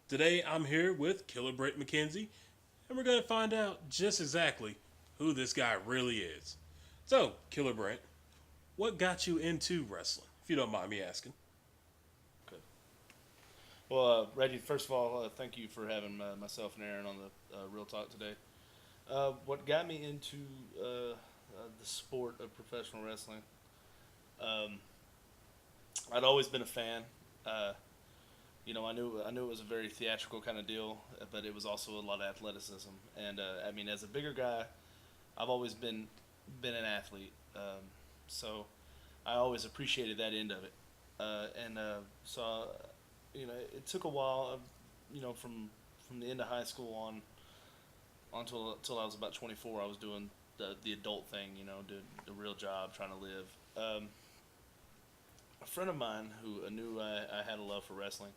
Today I'm here with Killer Brent McKenzie, and we're going to find out just exactly who this guy really is. So, Killer Brent, what got you into wrestling, if you don't mind me asking? Good. Well, Reggie, first of all, thank you for having myself and Aaron on the Real Talk today. What got me into the sport of professional wrestling? Um, I'd always been a fan. Uh, I knew it was a very theatrical kind of deal, but it was also a lot of athleticism. And I mean, as a bigger guy, I've always been an athlete. So I always appreciated that end of it. And it took a while. From the end of high school on till I was about 24, I was doing the adult thing. Doing the real job, trying to live. A friend of mine who knew I had a love for wrestling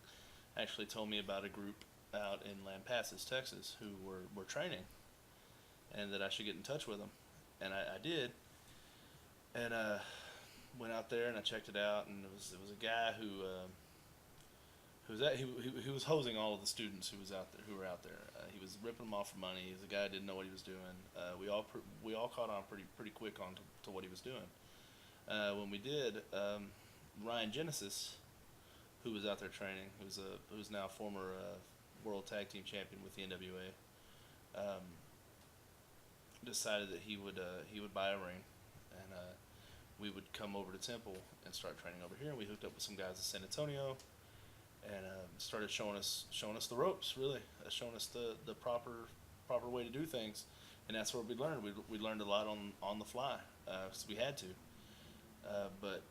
actually told me about a group out in Lampasas, Texas, who were training, and that I should get in touch with them. And I did, and went out there and I checked it out, and it was a guy who was hosing all of the students who were out there. He was ripping them off for money. He was a guy who didn't know what he was doing. We all caught on pretty quick on to what he was doing. When we did, Ryan Genesis, who was out there training, who's now a former world tag team champion with the NWA, decided that he would buy a ring, and we would come over to Temple and start training over here. And we hooked up with some guys in San Antonio, and started showing us the ropes, really, showing us the proper way to do things. And that's where we learned. We learned a lot on the fly, because we had to. But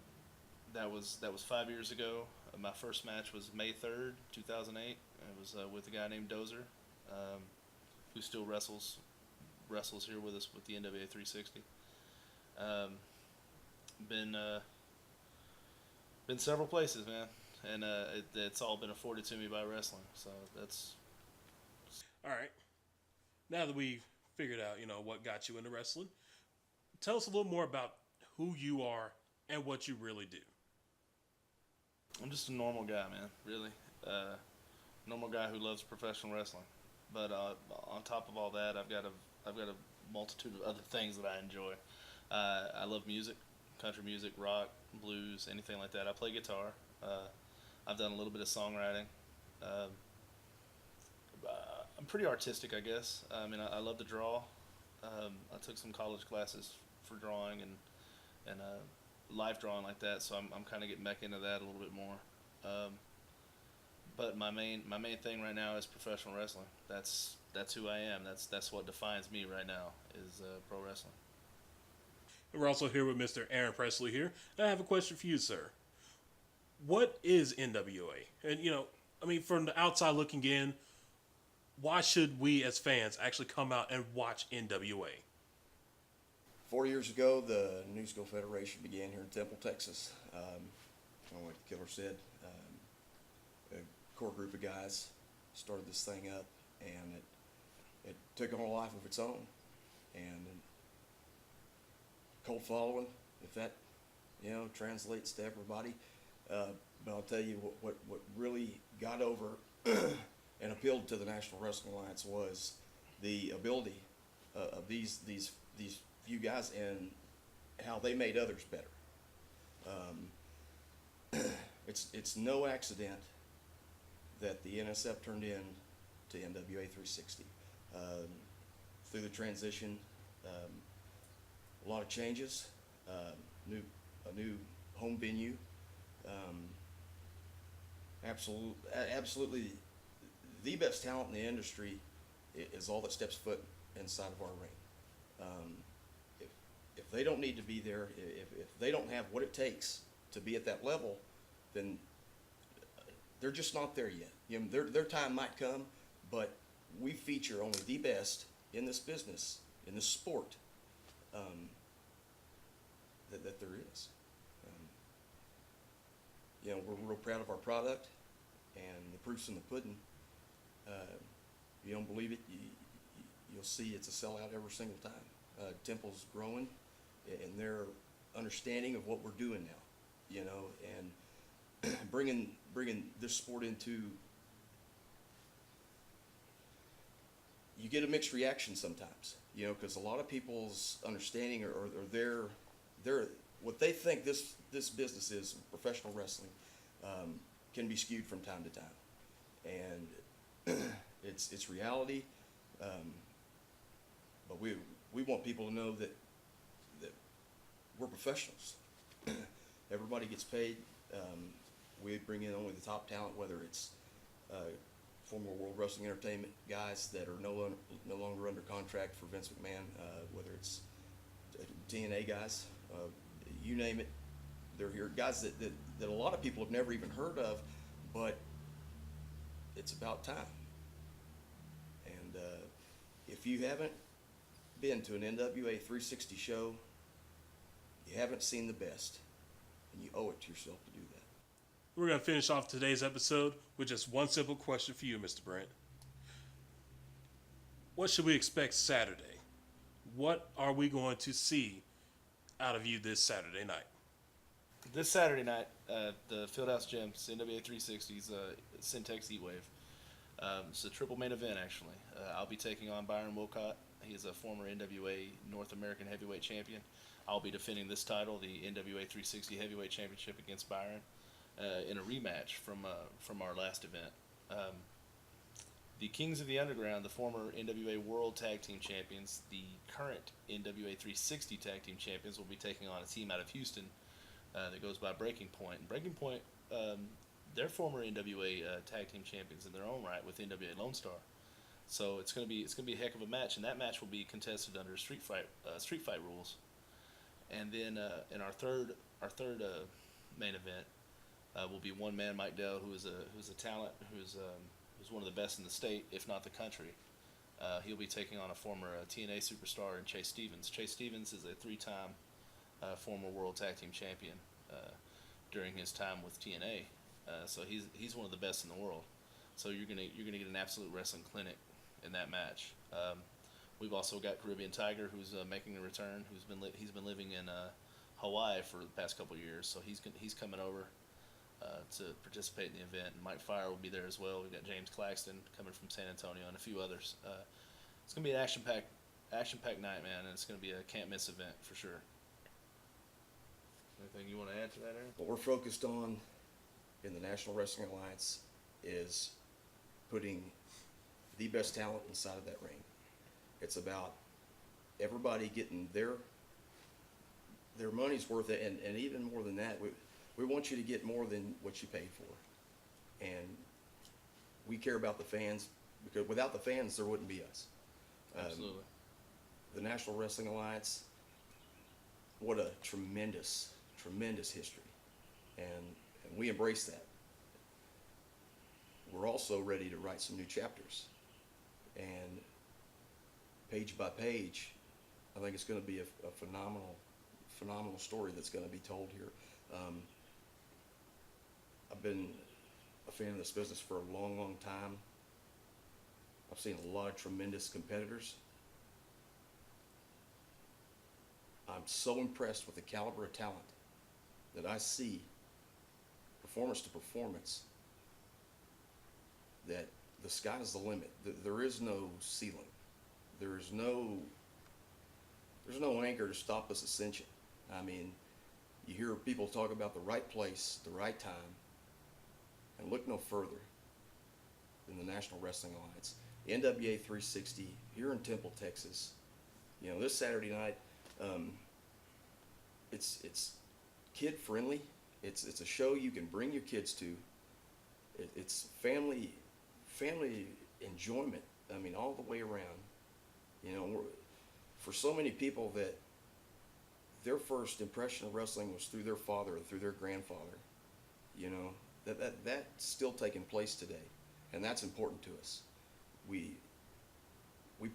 that was 5 years ago. My first match was May 3rd, 2008. It was with a guy named Dozer, who still wrestles here with us with the NWA 360. Um, been several places, man, and it's all been afforded to me by wrestling. So that's All right, now that we've figured out, what got you into wrestling, tell us a little more about who you are and what you really do. I'm just a normal guy, man. Really, normal guy who loves professional wrestling. But on top of all that, I've got a multitude of other things that I enjoy. I love music, country music, rock, blues, anything like that. I play guitar. I've done a little bit of songwriting. Uh, I'm pretty artistic, I guess. I mean, I love to draw. I took some college classes for drawing and life drawing like that, so I'm kind of getting back into that a little bit more. Um, but my main thing right now is professional wrestling. That's who I am. That's what defines me right now is pro wrestling. And we're also here with Mr. Aaron Presley here. And I have a question for you, sir. What is NWA? And I mean, from the outside looking in, why should we as fans actually come out and watch NWA? 4 years ago, the New School Federation began here in Temple, Texas. Like the killer said, a core group of guys started this thing up, and it took on a life of its own. And cold following, if that translates to everybody. But I'll tell you what really got over and appealed to the National Wrestling Alliance was the ability of these few guys and how they made others better. It's no accident that the NSF turned in to NWA 360. Through the transition, a lot of changes, a new home venue, absolutely the best talent in the industry is all that steps foot inside of our ring. Um, if they don't need to be there, if they don't have what it takes to be at that level, then they're just not there yet. Their time might come, but we feature only the best in this business, in this sport, um, that there is. We're real proud of our product, and the proof's in the pudding. If you don't believe it, you'll see it's a sellout every single time. Temple's growing, and their understanding of what we're doing now, and bringing this sport into you get a mixed reaction sometimes, you know, because a lot of people's understanding or their what they think this business is, professional wrestling, can be skewed from time to time, and it's reality. But we want people to know that we're professionals. Everybody gets paid. We bring in only the top talent, whether it's former World Wrestling Entertainment guys that are no longer under contract for Vince McMahon, whether it's TNA guys, you name it, they're here. Guys that a lot of people have never even heard of, but it's about time. And if you haven't been to an NWA 360 show, you haven't seen the best, and you owe it to yourself to do that. We're going to finish off today's episode with just one simple question for you, Mr. Brent. What should we expect Saturday? What are we going to see out of you this Saturday night? This Saturday night, the Fieldhouse Gym, NWA 360's Syntex Heatwave. It's a triple main event, actually. I'll be taking on Byron Wilcott. He is a former NWA North American Heavyweight Champion. I'll be defending this title, the NWA 360 Heavyweight Championship, against Byron in a rematch from our last event. The Kings of the Underground, the former NWA World Tag Team Champions, the current NWA 360 Tag Team Champions, will be taking on a team out of Houston that goes by Breaking Point. And Breaking Point, they're former NWA Tag Team Champions in their own right with NWA Lone Star. So it's gonna be a heck of a match, and that match will be contested under street fight rules. And then in our third main event will be one man Mike Dell, who's a talent, who's one of the best in the state, if not the country. He'll be taking on a former TNA superstar in Chase Stevens. Chase Stevens is a 3-time former World Tag Team Champion during his time with TNA. So he's one of the best in the world. So you're gonna get an absolute wrestling clinic in that match. We've also got Caribbean Tiger, who's making a return. He's been living in Hawaii for the past couple of years, so he's coming over to participate in the event. And Mike Fire will be there as well. We've got James Claxton coming from San Antonio and a few others. It's gonna be an action-packed night, man, and it's gonna be a can't miss event for sure. Anything you want to add to that, Aaron? What we're focused on in the National Wrestling Alliance is putting the best talent inside of that ring. It's about everybody getting their money's worth, and even more than that, we want you to get more than what you paid for. And we care about the fans, because without the fans, there wouldn't be us. Absolutely. The National Wrestling Alliance, what a tremendous history. And we embrace that. We're also ready to write some new chapters. And page by page, I think it's going to be a phenomenal story that's going to be told here. I've been a fan of this business for a long time. I've seen a lot of tremendous competitors. I'm so impressed with the caliber of talent that I see, performance to performance, that the sky's the limit. There is no ceiling. There's no anchor to stop this ascension. I mean, you hear people talk about the right place, the right time, and look no further than the National Wrestling Alliance. NWA 360 here in Temple, Texas. You know, this Saturday night, it's kid friendly. It's a show you can bring your kids to. It's family enjoyment. I mean, all the way around. You know, for so many people that their first impression of wrestling was through their father or through their grandfather. You know, that's still taking place today, and that's important to us. We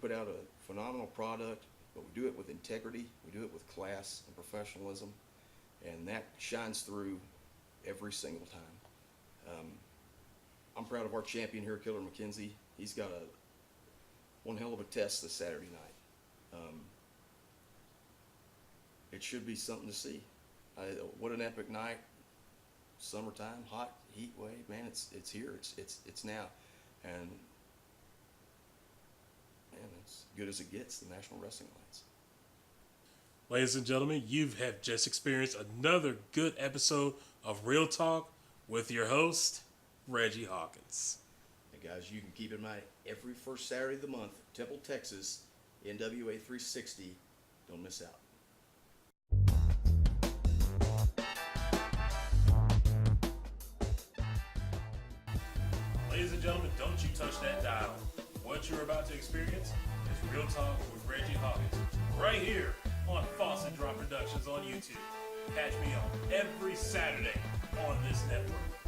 put out a phenomenal product, but we do it with integrity. We do it with class and professionalism, and that shines through every single time. I'm proud of our champion here, Killer McKenzie. He's got one hell of a test this Saturday night. It should be something to see. What an epic night! Summertime, hot heat wave, man. It's here. It's now, and and as good as it gets, the National Wrestling Alliance. Ladies and gentlemen, you have just experienced another good episode of Real Talk with your host, Reggie Hawkins. And guys, you can keep in mind, every first Saturday of the month, Temple, Texas, NWA 360. Don't miss out. Ladies and gentlemen, don't you touch that dial. What you're about to experience is Real Talk with Reggie Hawkins, right here on Faucet Drop Productions on YouTube. Catch me on every Saturday on this network.